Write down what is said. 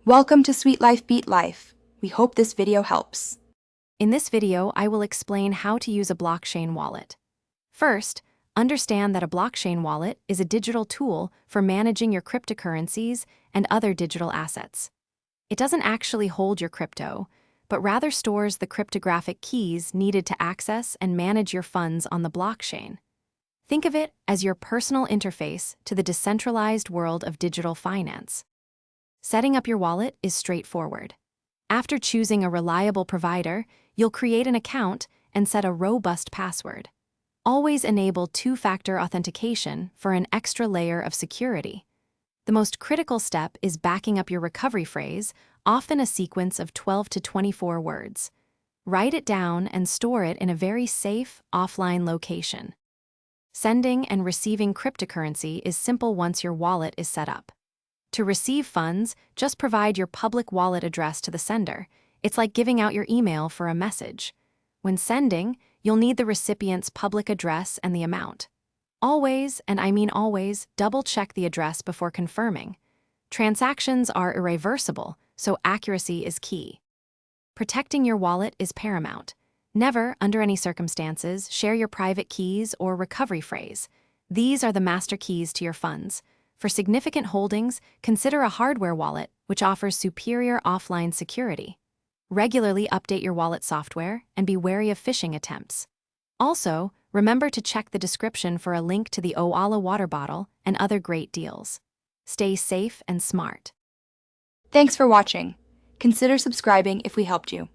Welcome to Sweet Life Beat Life. We hope this video helps. In this video, I will explain how to use a blockchain wallet. First, understand that a blockchain wallet is a digital tool for managing your cryptocurrencies and other digital assets. It doesn't actually hold your crypto, but rather stores the cryptographic keys needed to access and manage your funds on the blockchain. Think of it as your personal interface to the decentralized world of digital finance. Setting up your wallet is straightforward. After choosing a reliable provider, you'll create an account and set a robust password. Always enable two-factor authentication for an extra layer of security. The most critical step is backing up your recovery phrase, often a sequence of 12 to 24 words. Write it down and store it in a very safe, offline location. Sending and receiving cryptocurrency is simple once your wallet is set up. To receive funds, just provide your public wallet address to the sender. It's like giving out your email for a message. When sending, you'll need the recipient's public address and the amount. Always, and I mean always, double-check the address before confirming. Transactions are irreversible, so accuracy is key. Protecting your wallet is paramount. Never, under any circumstances, share your private keys or recovery phrase. These are the master keys to your funds. For significant holdings, consider a hardware wallet, which offers superior offline security. Regularly update your wallet software and be wary of phishing attempts. Also, remember to check the description for a link to the Oala water bottle and other great deals. Stay safe and smart. Thanks for watching. Consider subscribing if we helped you.